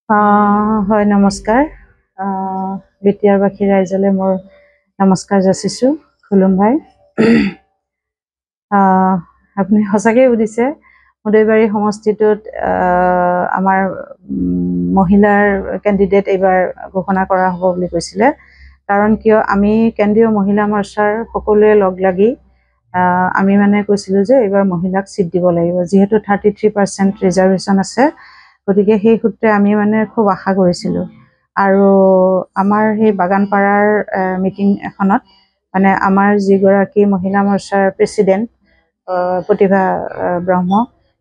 হয় নমস্কাৰ বিটিয়াৰবাসী ৰাইজলে মোৰ নমস্কাৰ যাচিছোঁ খুলুমভাই আপুনি সঁচাকৈ সুধিছে মুদৈবাৰী সমষ্টিটোত আমাৰ মহিলাৰ কেণ্ডিডেট এইবাৰ ঘোষণা কৰা হ'ব বুলি কৈছিলে কাৰণ কিয় আমি কেন্দ্ৰীয় মহিলা মৰ্চাৰ সকলোৱে লগ লাগি আমি মানে কৈছিলোঁ যে এইবাৰ মহিলাক চিট দিব লাগিব যিহেতু 33% ৰিজাৰ্ভেশ্যন আছে গতিকে সেই সূত্ৰে আমি মানে খুব আশা কৰিছিলোঁ আৰু আমাৰ সেই বাগানপাৰাৰ মিটিং এখনত মানে আমাৰ যিগৰাকী মহিলা মৰ্চাৰ প্ৰেছিডেণ্ট প্ৰতিভা ব্ৰহ্ম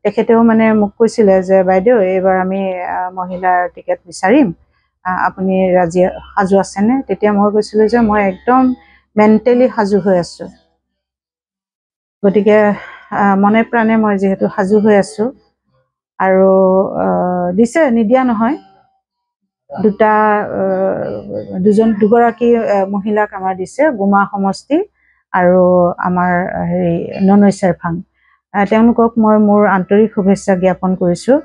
তেখেতেও মানে মোক কৈছিলে যে বাইদেউ এইবাৰ আমি মহিলাৰ টিকেট বিচাৰিম আপুনি ৰাজি সাজু আছেনে তেতিয়া মই কৈছিলোঁ যে মই একদম মেণ্টেলি সাজু হৈ আছোঁ গতিকে মনে প্ৰাণে মই যিহেতু সাজু হৈ আছোঁ আৰু দিছে নিদিয়া নহয় দুগৰাকী মহিলাক আমাৰ দিছে গুমা সমষ্টি আৰু আমাৰ হেৰি ননৈচাৰফাং তেওঁলোকক মই মোৰ আন্তৰিক শুভেচ্ছা জ্ঞাপন কৰিছোঁ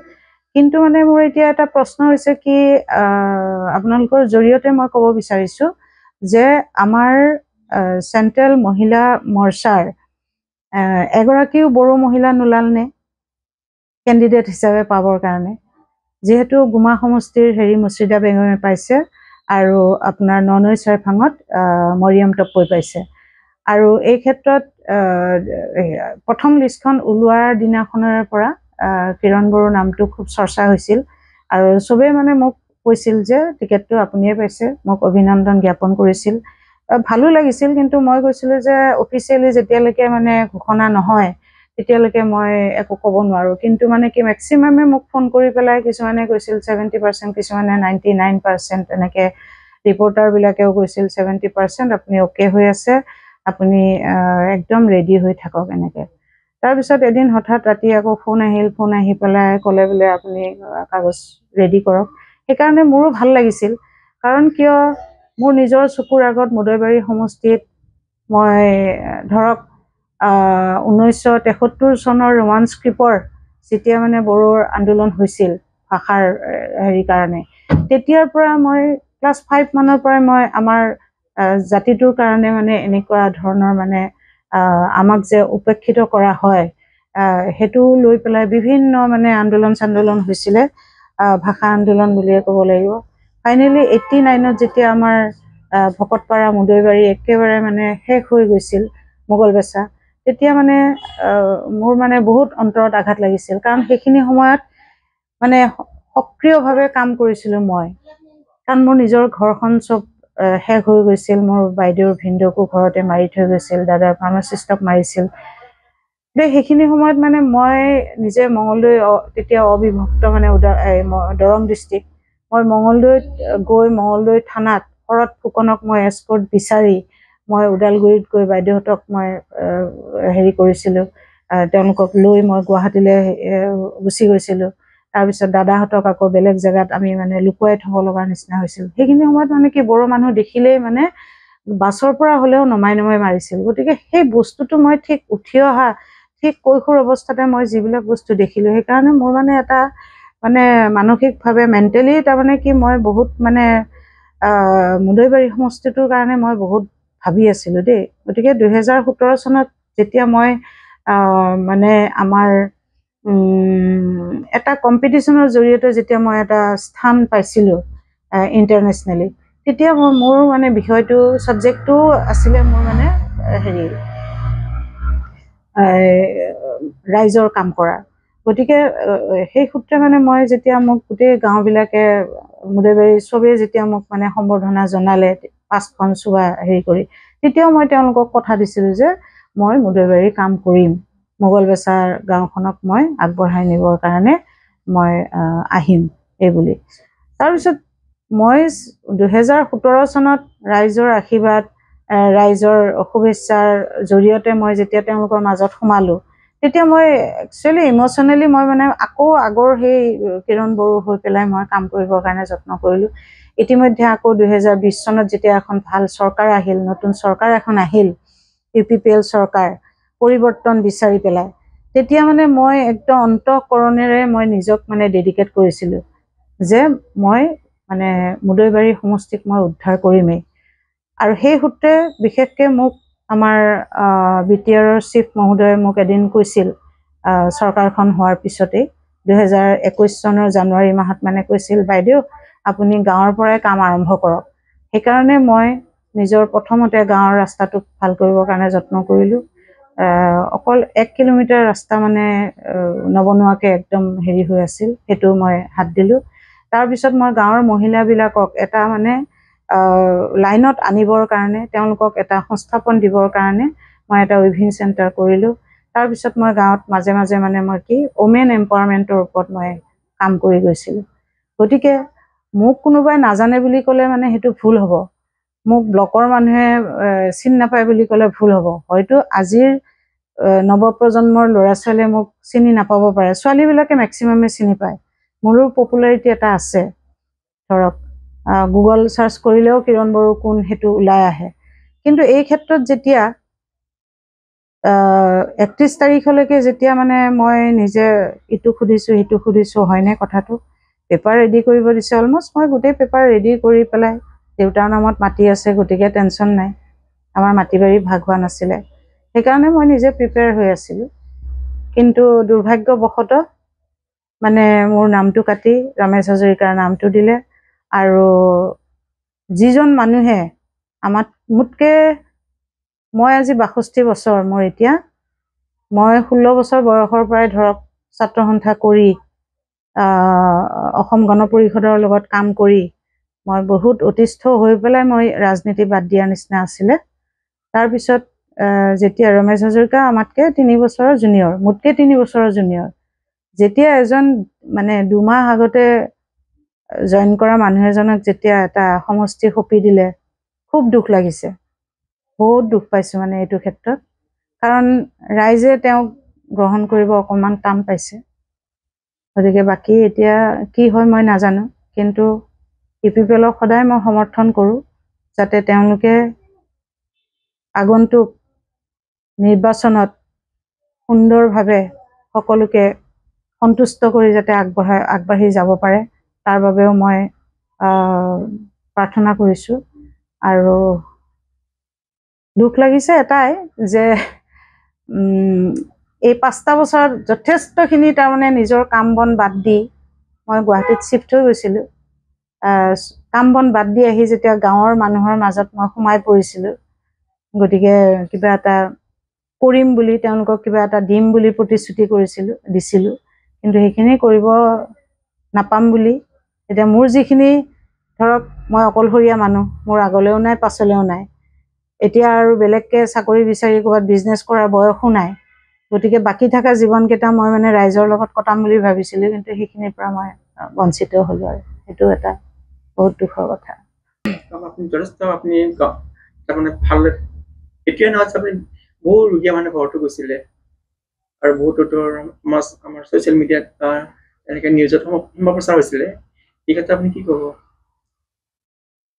কিন্তু মানে মোৰ এতিয়া এটা প্ৰশ্ন হৈছে কি আপোনালোকৰ জৰিয়তে মই ক'ব বিচাৰিছোঁ যে আমাৰ চেণ্ট্ৰেল মহিলা মৰ্চাৰ এগৰাকীও বড়ো মহিলা নোলালনে কেণ্ডিডেট হিচাপে পাবৰ কাৰণে যেহেতু গুমা সমষ্টিৰ হেৰি মুৰ্ছিদা বেগমে পাইছে আৰু আপোনাৰ ননৈচাৰফাঙত মৰিয়ম টপ্পৈ পাইছে আৰু এই ক্ষেত্ৰত প্ৰথম লিষ্টখন ওলোৱাৰ দিনাখনৰ পৰা কিৰণ বড়োৰ নামটো খুব চৰ্চা হৈছিল আৰু চবেই মানে মোক কৈছিল যে টিকেটটো আপুনিয়ে পাইছে মোক অভিনন্দন জ্ঞাপন কৰিছিল ভালো লাগিছিল কিন্তু মই কৈছিলোঁ যে অফিচিয়েলি যেতিয়ালৈকে মানে ঘোষণা নহয় তেতিয়ালৈকে মই একো ক'ব নোৱাৰোঁ কিন্তু মানে কি মেক্সিমামে মোক ফোন কৰি পেলাই কিছুমানে কৈছিল 70% কিছুমানে 99% এনেকৈ ৰিপৰ্টাৰবিলাকেও কৈছিল 70% আপুনি অ'কে হৈ আছে আপুনি একদম ৰেডি হৈ থাকক এনেকৈ তাৰপিছত এদিন হঠাৎ ৰাতি আকৌ ফোন আহি পেলাই ক'লে বোলে আপুনি কাগজ ৰেডি কৰক সেইকাৰণে মোৰো ভাল লাগিছিল কাৰণ কিয় মোৰ নিজৰ চকুৰ আগত মুদৈবাৰী সমষ্টিত মই ধৰক 1973 চনৰ ৰোমান স্ক্ৰিপ্টৰ যেতিয়া মানে বড়োৰ আন্দোলন হৈছিল ভাষাৰ হেৰি কাৰণে তেতিয়াৰ পৰা মই ক্লাছ 5 মানৰ পৰাই মই আমাৰ জাতিটোৰ কাৰণে মানে এনেকুৱা ধৰণৰ মানে আমাক যে উপেক্ষিত কৰা হয় সেইটো লৈ পেলাই বিভিন্ন মানে আন্দোলন হৈছিলে ভাষা আন্দোলন বুলিয়ে ক'ব লাগিব ফাইনেলি 89ত যেতিয়া আমাৰ ভকতপাৰা মুদৈবাৰী একেবাৰে মানে শেষ হৈ গৈছিল মোগলবেচা তেতিয়া মানে মোৰ মানে বহুত অন্তৰত আঘাত লাগিছিল কাৰণ সেইখিনি সময়ত মানে সক্ৰিয়ভাৱে কাম কৰিছিলোঁ মই কাৰণ মোৰ নিজৰ ঘৰখন চব শেষ হৈ গৈছিল মোৰ বাইদেউৰ ভিনদেউকো ঘৰতে মাৰি থৈ গৈছিল দাদাৰ ফাৰ্মাচিষ্টক মাৰিছিল সেইখিনি সময়ত মানে মই নিজে মঙলদৈ তেতিয়া অবিভক্ত মানে দৰং ডিষ্ট্ৰিক্ট মই মঙলদৈত গৈ মঙলদৈ থানাত শৰৎ ফুকনক মই এস্কৰ্ট বিচাৰি মই ওদালগুৰিত গৈ বাইদেউহঁতক মই হেৰি কৰিছিলোঁ তেওঁলোকক লৈ মই গুৱাহাটীলৈ গুচি গৈছিলোঁ তাৰপিছত দাদাহঁতক আকৌ বেলেগ জেগাত আমি মানে লুকুৱাই থ'ব লগা নিচিনা হৈছিল সেইখিনি সময়ত মানে কি বড়ো মানুহ দেখিলেই মানে বাছৰ পৰা হ'লেও নমাই মাৰিছিল গতিকে সেই বস্তুটো মই ঠিক উঠি অহা ঠিক কৈশোৰ অৱস্থাতে মই যিবিলাক বস্তু দেখিলোঁ সেইকাৰণে মোৰ মানে এটা মানে মানসিকভাৱে মেণ্টেলি তাৰমানে কি মই বহুত মানে মুদৈবাৰী সমষ্টিটোৰ কাৰণে মই বহুত ভাবি আছিলোঁ দেই গতিকে 2017 চনত যেতিয়া মই মানে আমাৰ এটা কম্পিটিশ্যনৰ জৰিয়তে যেতিয়া মই এটা স্থান পাইছিলোঁ ইণ্টাৰনেশ্যনেলি তেতিয়া মোৰ মানে বিষয়টো ছাবজেক্টটো আছিলে মোৰ মানে হেৰি ৰাইজৰ কাম কৰা গতিকে সেই সূত্ৰে মানে মই যেতিয়া মোক গোটেই গাঁওবিলাকে মুদৈবাৰী চবেই যেতিয়া মোক মানে সম্বৰ্ধনা জনালে 5খন চোৱা হেৰি কৰি তেতিয়াও মই তেওঁলোকক কথা দিছিলোঁ যে মই মুদৈবাৰীৰ কাম কৰিম মোগলবেচাৰ গাঁওখনক মই আগবঢ়াই নিবৰ কাৰণে মই আহিম এইবুলি তাৰপিছত মই 2017 চনত ৰাইজৰ আশীৰ্বাদ ৰাইজৰ শুভেচ্ছাৰ জৰিয়তে মই যেতিয়া তেওঁলোকৰ মাজত সোমালোঁ তেতিয়া মই একচুৱেলি ইম'চনেলি মই মানে আকৌ আগৰ সেই কিৰণ বড়ো হৈ পেলাই মই কাম কৰিবৰ কাৰণে যত্ন কৰিলোঁ ইতিমধ্যে আকৌ 2020 চনত যেতিয়া এখন ভাল চৰকাৰ আহিল নতুন চৰকাৰ এখন আহিল UPPL চৰকাৰ পৰিৱৰ্তন বিচাৰি পেলাই তেতিয়া মানে মই একদম অন্তঃকৰণেৰে মই নিজক মানে ডেডিকেট কৰিছিলোঁ যে মই মানে মুদৈবাৰী সমষ্টিক মই উদ্ধাৰ কৰিমেই। আৰু সেই সূত্ৰে বিশেষকৈ মোক আমাৰ BTR চিফ মহোদয়ে মোক এদিন কৈছিল, চৰকাৰখন হোৱাৰ পিছতেই 2021 চনৰ জানুৱাৰী মাহত মানে কৈছিল, বাইদেউ আপুনি গাঁৱৰ পৰাই কাম আৰম্ভ কৰক। সেইকাৰণে মই নিজৰ প্ৰথমতে গাঁৱৰ ৰাস্তাটোক ভাল কৰিবৰ কাৰণে যত্ন কৰিলোঁ। অকল 1 কিলোমিটাৰ ৰাস্তা মানে নবনোৱাকৈ একদম হেৰি হৈ আছিল, সেইটো মই হাত দিলোঁ। তাৰপিছত মই গাঁৱৰ মহিলাবিলাকক এটা মানে লাইনত আনিবৰ কাৰণে, তেওঁলোকক এটা সংস্থাপন দিবৰ কাৰণে মই এটা উইভিং চেণ্টাৰ কৰিলোঁ। তাৰপিছত মই গাঁৱত মাজে মাজে মানে মই ওমেন এম্পাৱাৰমেণ্টৰ ওপৰত মই কাম কৰি গৈছিলোঁ। গতিকে মোক কোনোবাই নাজানে বুলি ক'লে মানে সেইটো ভুল হ'ব, মোক ব্লকৰ মানুহে চিনি নাপায় বুলি ক'লে ভুল হ'ব। হয়তো আজিৰ নৱপ্ৰজন্মৰ ল'ৰা ছোৱালীয়ে মোক চিনি নাপাব পাৰে, ছোৱালীবিলাকে মেক্সিমামে চিনি পায়, মোৰো পপুলাৰিটি এটা আছে। ধৰক গুগল চাৰ্চ কৰিলেও কিৰণ বড়ো কোন সেইটো ওলাই আহে। কিন্তু এই ক্ষেত্ৰত যেতিয়া 31 তাৰিখলৈকে যেতিয়া মানে মই নিজে ইটো সুধিছোঁ সিটো সুধিছোঁ, হয়নে কথাটো, পেপাৰ ৰেডি কৰিব দিছে। অলমষ্ট মই গোটেই পেপাৰ ৰেডি কৰি পেলাই, দেউতাৰ নামত মাটি আছে গতিকে টেনশ্যন নাই, আমাৰ মাটি বাৰী ভাগ হোৱা নাছিলে, সেইকাৰণে মই নিজে প্ৰিপেয়াৰ হৈ আছিলোঁ। কিন্তু দুৰ্ভাগ্যবশতঃ মানে মোৰ নামটো কাটি ৰমেশ হাজৰিকাৰ নামটো দিলে। আৰু যিজন মানুহে মোতকৈ, মই আজি 62 বছৰ মোৰ এতিয়া, মই 16 বছৰ বয়সৰ পৰাই ধৰক ছাত্ৰ সন্থা কৰি, অসম গণ পৰিষদৰ লগত কাম কৰি মই বহুত অতিষ্ঠ হৈ পেলাই মই ৰাজনীতি বাদ দিয়াৰ নিচিনা আছিলে। তাৰপিছত যেতিয়া ৰমেশ হাজৰিকা আমাতকৈ 3 বছৰৰ জুনিয়ৰ, মোতকৈ 3 বছৰৰ জুনিয়ৰ, যেতিয়া এজন মানে 2 মাহ আগতে জইন কৰা মানুহ এজনক যেতিয়া এটা সমষ্টি সঁপি দিলে, খুব দুখ লাগিছে, বহুত দুখ পাইছোঁ মানে এইটো ক্ষেত্ৰত। কাৰণ ৰাইজে তেওঁক গ্ৰহণ কৰিব অকণমান টান পাইছে। গতিকে বাকী এতিয়া কি হয় মই নাজানো, কিন্তু UPPLক সদায় মই সমৰ্থন কৰোঁ, যাতে তেওঁলোকে আগন্তুক নিৰ্বাচনত সুন্দৰভাৱে সকলোকে সন্তুষ্ট কৰি যাতে আগবাঢ়ি যাব পাৰে, তাৰ বাবেও মই প্ৰাৰ্থনা কৰিছোঁ। আৰু দুখ লাগিছে এটাই যে এই 5টা বছৰত যথেষ্টখিনি তাৰমানে নিজৰ কাম বন বাদ দি মই গুৱাহাটীত শ্বিফ্ট হৈ গৈছিলোঁ। কাম বন বাদ দি আহি যেতিয়া গাঁৱৰ মানুহৰ মাজত মই সোমাই পৰিছিলোঁ, গতিকে কিবা এটা কৰিম বুলি, তেওঁলোকক কিবা এটা দিম বুলি প্ৰতিশ্ৰুতি দিছিলোঁ, কিন্তু সেইখিনি কৰিব নাপাম বুলি। এতিয়া মোৰ যিখিনি ধৰক, মই অকলশৰীয়া মানুহ, মোৰ আগলৈও নাই পাছলৈও নাই, এতিয়া আৰু বেলেগকৈ চাকৰি বিচাৰি ক'ৰবাত বিজনেছ কৰাৰ বয়সো নাই। গতিকে বাকী থকা জীৱনকেইটা মই মানে ৰাইজৰ লগত কটাম বুলি ভাবিছিলোঁ, কিন্তু সেইখিনিৰ পৰা মই বঞ্চিত হ'লোঁ। আৰু সেইটো এটা বহুত দুখৰ কথা। আপুনি যথেষ্ট আপুনি তাৰমানে ভাল, এইটোৱে নহয় আপুনি বহু ৰোগীয়া মানে ঘৰতো গৈছিলে, আৰু বহুতো আমাৰ ছ'চিয়েল মিডিয়াত এনেকৈ নিউজত সম্প্ৰচাৰ হৈছিলে, এই ক্ষেত্ৰত আপুনি কি ক'ব?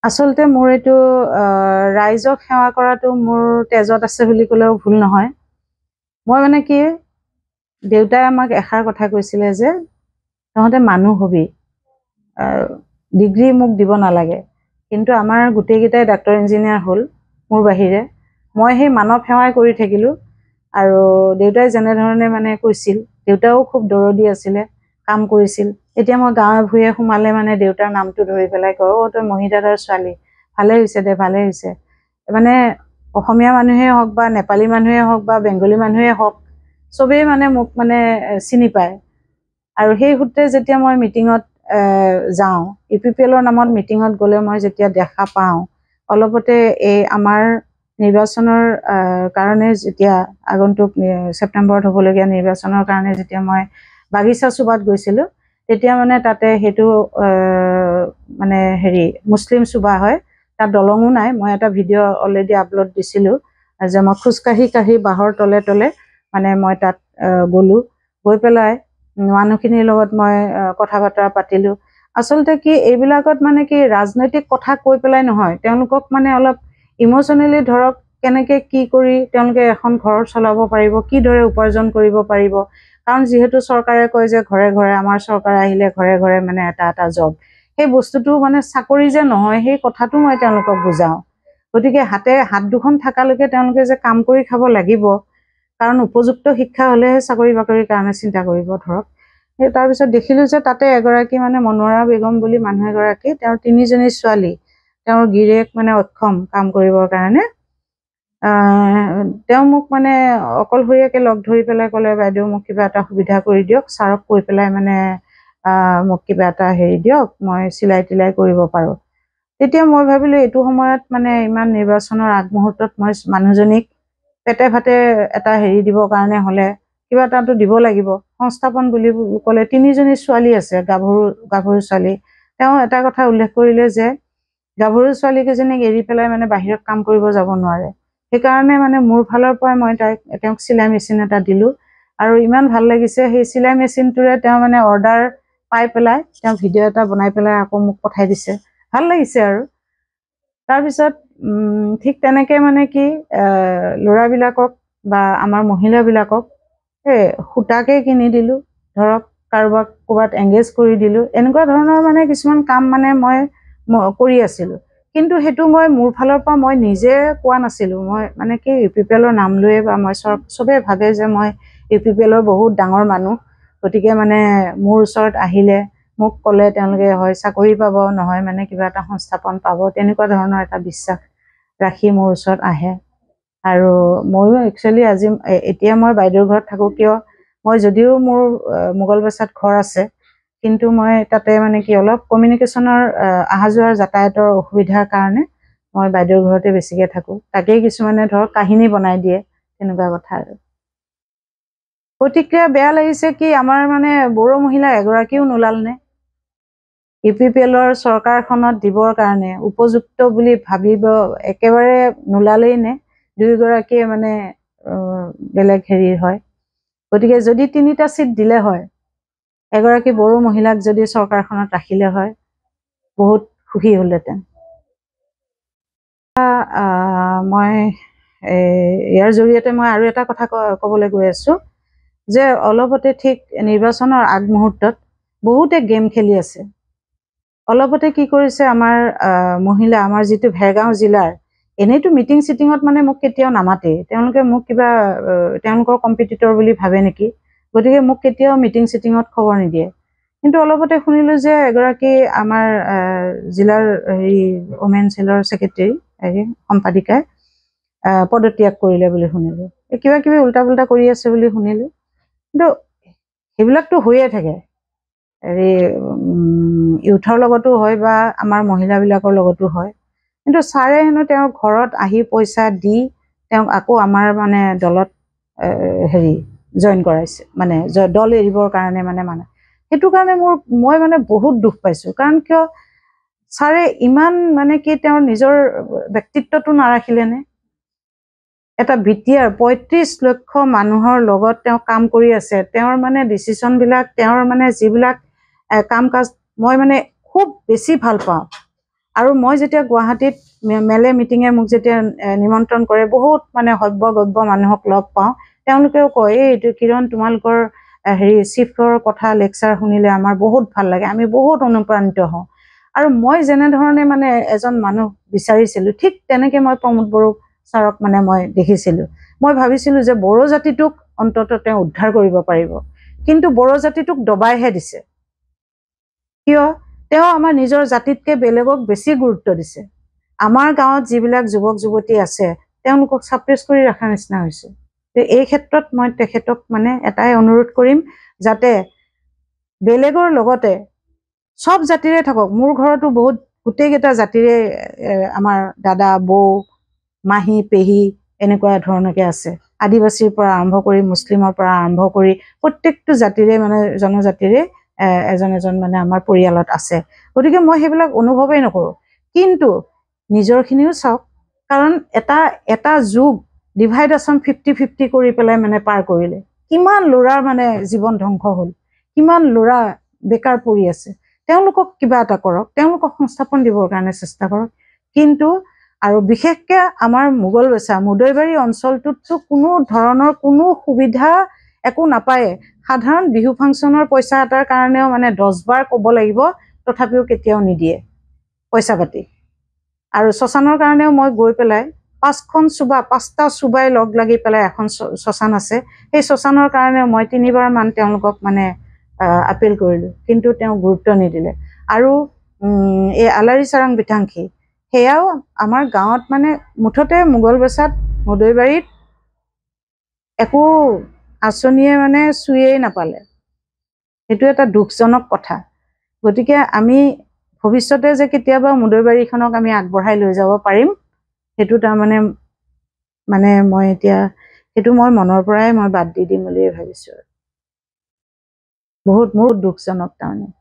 আচলতে মোৰ এইটো ৰাইজক সেৱা কৰাটো মোৰ তেজত আছে বুলি ক'লেও ভুল নহয়। মই মানে কি, দেউতাই আমাক এষাৰ কথা কৈছিলে যে তহঁতে মানুহ হবি, ডিগ্ৰী মোক দিব নালাগে। কিন্তু আমাৰ গোটেইকেইটাই ডাক্তৰ ইঞ্জিনিয়াৰ হ'ল মোৰ বাহিৰে, মই সেই মানৱ সেৱাই কৰি থাকিলোঁ। আৰু দেউতাই যেনেধৰণে মানে কৈছিল, দেউতাও খুব দৰদী আছিলে, কাম কৰিছিল। এতিয়া মই গাঁৱে ভূঞে সোমালে মানে দেউতাৰ নামটো ধৰি পেলাই কয়, অ' তই মহিদাদাৰ ছোৱালী, ভালে হৈছে দে, ভালে হৈছে। মানে অসমীয়া মানুহেই হওক বা নেপালী মানুহেই হওক বা বেংগলী মানুহেই হওক, চবেই মানে মোক মানে চিনি পায়। আৰু সেই সূত্ৰে যেতিয়া মই মিটিঙত যাওঁ, UPPLৰ নামত মিটিঙত গ'লে মই যেতিয়া দেখা পাওঁ, অলপতে এই আমাৰ নিৰ্বাচনৰ কাৰণে, যেতিয়া আগন্তুক ছেপ্টেম্বৰত হ'বলগীয়া নিৰ্বাচনৰ কাৰণে যেতিয়া মই বাগিচা চুবাত গৈছিলোঁ, তেতিয়া মানে তাতে সেইটো মানে মুছলিম চুবা হয়, তাত দলঙো নাই। মই এটা ভিডিঅ' অলৰেডি আপলোড দিছিলোঁ যে মই খোজকাঢ়ি কাঢ়ি বাঁহৰ তলে তলে মানে মই তাত গ'লোঁ, গৈ পেলাই মানুহখিনিৰ লগত মই কথা বতৰা পাতিলোঁ। আচলতে কি, এইবিলাকত মানে কি ৰাজনৈতিক কথা কৈ পেলাই নহয়, তেওঁলোকক মানে অলপ ইম'চনেলি ধৰক কেনেকৈ কি কৰি তেওঁলোকে এখন ঘৰ চলাব পাৰিব, কিদৰে উপাৰ্জন কৰিব পাৰিব। কাৰণ যিহেতু চৰকাৰে কয় যে ঘৰে ঘৰে আমাৰ চৰকাৰ আহিলে ঘৰে ঘৰে মানে এটা এটা জব, সেই বস্তুটো মানে চাকৰি যে নহয় সেই কথাটো মই তেওঁলোকক বুজাওঁ। গতিকে হাত দুখন থকালৈকে তেওঁলোকে যে কাম কৰি খাব লাগিব, কাৰণ উপযুক্ত শিক্ষা হ'লেহে চাকৰি বাকৰিৰ কাৰণে চিন্তা কৰিব। ধৰক সেই তাৰপিছত দেখিলোঁ যে তাতে এগৰাকী মানে মনোৱাৰা বেগম বুলি মানুহ এগৰাকী, তেওঁৰ 3জনী ছোৱালী, তেওঁৰ গিৰিয়েক মানে অক্ষম কাম কৰিবৰ কাৰণে। তেওঁ মোক মানে অকলশৰীয়াকৈ লগ ধৰি পেলাই ক'লে, বাইদেউ মোক কিবা এটা সুবিধা কৰি দিয়ক, ছাৰক কৈ পেলাই মানে মোক কিবা এটা হেৰি দিয়ক, মই চিলাই তিলাই কৰিব পাৰোঁ। তেতিয়া মই ভাবিলোঁ এইটো সময়ত মানে ইমান নিৰ্বাচনৰ আগমুহূৰ্তত মই মানুহজনীক পেটে ভাতে এটা হেৰি দিবৰ কাৰণে হ'লে কিবা এটাতো দিব লাগিব। সংস্থাপন বুলি ক'লে 3জনী ছোৱালী আছে, গাভৰু ছোৱালী। তেওঁ এটা কথা উল্লেখ কৰিলে যে গাভৰু ছোৱালীকেইজনীক এৰি পেলাই মানে বাহিৰত কাম কৰিব যাব নোৱাৰে। সেইকাৰণে মানে মোৰ ফালৰ পৰাই মই তেওঁক চিলাই মেচিন এটা দিলোঁ। আৰু ইমান ভাল লাগিছে, সেই চিলাই মেচিনটোৰে তেওঁ মানে অৰ্ডাৰ পাই পেলাই তেওঁ ভিডিঅ' এটা বনাই পেলাই আকৌ মোক পঠাই দিছে। ভাল লাগিছে আৰু। তাৰপিছত ঠিক তেনেকৈ মানে কি ল'ৰাবিলাকক বা আমাৰ মহিলাবিলাকক এই সূতাকে কিনি দিলোঁ, ধৰক কাৰোবাক ক'ৰবাত এংগেজ কৰি দিলোঁ, এনেকুৱা ধৰণৰ মানে কিছুমান কাম মানে মই কৰি আছিলোঁ। কিন্তু সেইটো মই মোৰ ফালৰ পৰা মই নিজে কোৱা নাছিলোঁ। মই মানে কি UPPL নাম লৈয়ে বা মই চবেই ভাবে যে মই UPPL বহুত ডাঙৰ মানুহ, গতিকে মানে মোৰ ওচৰত আহিলে মোক ক'লে তেওঁলোকে হয় চাকৰি পাব, নহয় মানে কিবা এটা সংস্থাপন পাব, তেনেকুৱা ধৰণৰ এটা বিশ্বাস ৰাখি মোৰ ওচৰত আহে। আৰু ময়ো একচুৱেলি এতিয়া মই বাইদেউৰ ঘৰত থাকোঁ কিয়, মই যদিও মোৰ মোগলবেচাত ঘৰ আছে, কিন্তু মই তাতে মানে কি অলপ কমিউনিকেশ্যনৰ অহা যোৱাৰ যাতায়াতৰ অসুবিধাৰ কাৰণে মই বাইদেউৰ ঘৰতে বেছিকৈ থাকোঁ। তাকেই কিছুমানে ধৰক কাহিনী বনাই দিয়ে, তেনেকুৱা কথা আৰু। প্ৰতিক্ৰিয়া বেয়া লাগিছে কি, আমাৰ মানে বড়ো মহিলা এগৰাকীও নোলালনে UPPLৰ চৰকাৰখনত দিবৰ কাৰণে উপযুক্ত বুলি ভাবিব, একেবাৰে নোলালেই নে? দুয়োগৰাকীয়ে মানে বেলেগ হেৰিৰ হয়। গতিকে যদি 3টা চিট দিলে হয়, এগৰাকী বড়ো মহিলাক যদি চৰকাৰখনত ৰাখিলে হয়, বহুত সুখী হ'লহেঁতেন। মই ইয়াৰ জৰিয়তে মই আৰু এটা কথা ক'বলৈ গৈ আছোঁ যে অলপতে ঠিক নিৰ্বাচনৰ আগমুহূৰ্তত বহুতে গেম খেলি আছে। অলপতে কি কৰিছে আমাৰ মহিলা, আমাৰ যিটো ভেৰগাঁও জিলাৰ, এনেইতো মিটিং চিটিঙত মানে মোক কেতিয়াও নামাতে, তেওঁলোকে মোক কিবা তেওঁলোকৰ কম্পিটিটৰ বুলি ভাবে নেকি, গতিকে মোক কেতিয়াও মিটিং চিটিঙত খবৰ নিদিয়ে। কিন্তু অলপতে শুনিলোঁ যে এগৰাকী আমাৰ জিলাৰ ওমেন চেলৰ ছেক্ৰেটেৰী সম্পাদিকাই পদত্যাগ কৰিলে বুলি শুনিলোঁ। কিবা কিবি উল্টা পুল্টা কৰি আছে বুলি শুনিলোঁ। কিন্তু সেইবিলাকতো হৈয়ে থাকে, ইউথৰ লগতো হয় বা আমাৰ মহিলাবিলাকৰ লগতো হয়। কিন্তু ছাৰে হেনো তেওঁৰ ঘৰত আহি পইচা দি তেওঁক আকৌ আমাৰ মানে দলত জইন কৰাইছে, মানে দল এৰিবৰ কাৰণে মানে সেইটো কাৰণে মই মানে বহুত দুখ পাইছোঁ। কাৰণ কিয় ছাৰে ইমান মানে কি তেওঁৰ নিজৰ ব্যক্তিত্বটো নাৰাখিলেনে? এটা BTR 35 লক্ষ মানুহৰ লগত তেওঁ কাম কৰি আছে, তেওঁৰ মানে ডিচিশ্যনবিলাক, তেওঁৰ মানে যিবিলাক কাম কাজ মই মানে খুব বেছি ভাল পাওঁ। আৰু মই যেতিয়া গুৱাহাটীত মেলে মিটিঙে মোক যেতিয়া নিমন্ত্ৰণ কৰে, বহুত মানে সভ্য গভ্য মানুহক লগ পাওঁ, তেওঁলোকেও কয় এইটো কিৰণ তোমালোকৰ চিফৰ কথা লেকচাৰ শুনিলে আমাৰ বহুত ভাল লাগে, আমি বহুত অনুপ্ৰাণিত হওঁ। আৰু মই যেনেধৰণে মানে এজন মানুহ বিচাৰিছিলোঁ, ঠিক তেনেকৈ মই প্ৰমোদ বড়ো ছাৰক মানে মই দেখিছিলোঁ। মই ভাবিছিলোঁ যে বড়ো জাতিটোক অন্ততঃ তেওঁ উদ্ধাৰ কৰিব পাৰিব, কিন্তু বড়ো জাতিটোক দবাইহে দিছে। কিয়? তেওঁ আমাৰ নিজৰ জাতিতকৈ বেলেগক বেছি গুৰুত্ব দিছে। আমাৰ গাঁৱত যিবিলাক যুৱক যুৱতী আছে তেওঁলোকক ছাপ্ৰেছ কৰি ৰখাৰ নিচিনা হৈছে। এই ক্ষেত্ৰত মই তেখেতক মানে এটাই অনুৰোধ কৰিম, যাতে বেলেগৰ লগতে সব জাতিৰে থাকক। মোৰ ঘৰতো বহুত গোটেইকেইটা জাতিৰে আমাৰ দাদা বৌ মাহী পেহী এনেকুৱা ধৰণকে আছে, আদিবাসীৰ পৰা আৰম্ভ কৰি মুছলিমৰ পৰা আৰম্ভ কৰি প্ৰত্যেকটো জাতিৰে মানে জনজাতিৰে এজন এজন মানে আমাৰ পৰিয়ালত আছে। গতিকে মই সেইবিলাক অনুভৱেই নকৰোঁ, কিন্তু নিজৰখিনিও চাওক। কাৰণ এটা যুগ ডিভাইডেশ্যন 50-50 কৰি পেলাই মানে পাৰ কৰিলে, কিমান ল'ৰাৰ মানে জীৱন ধ্বংস হ'ল, কিমান ল'ৰা বেকাৰ পৰি আছে। তেওঁলোকক কিবা এটা কৰক, তেওঁলোকক সংস্থাপন দিবৰ কাৰণে চেষ্টা কৰক। কিন্তু আৰু বিশেষকৈ আমাৰ মোগলবেছা মুদৈবাৰী অঞ্চলটোততো কোনো ধৰণৰ কোনো সুবিধা একো নাপায়ে সাধাৰণ বিহু ফাংচনৰ পইচা এটাৰ কাৰণেও মানে 10 বাৰ ক'ব লাগিব তথাপিও কেতিয়াও নিদিয়ে পইচা পাতি আৰু শ্মশানৰ কাৰণেও মই গৈ পেলাই 5টা চুবাই লগ লাগি পেলাই এখন শ্মশান আছে সেই শ্মশানৰ কাৰণে মই 3 বাৰ মান তেওঁলোকক মানে আপিল কৰিলো কিন্তু তেওঁ গুৰুত্ব নিদিলে আৰু এই আলাৰী চাৰাং বিথাংখী সেয়াও আমাৰ গাঁৱত মানে মুঠতে মোগলবেছাত মদৈবাৰীত একো আঁচনিয়ে মানে চুইয়েই নাপালে সেইটো এটা দুখজনক কথা গতিকে আমি ভৱিষ্যতে যে কেতিয়াবা মদৈবাৰীখনক আমি আগবঢ়াই লৈ যাব পাৰিম সেইটো তাৰমানে মানে মই এতিয়া সেইটো মই মনৰ পৰাই মই বাদ দি দিম বুলি ভাবিছোঁ বহুত দুখজনক তাৰমানে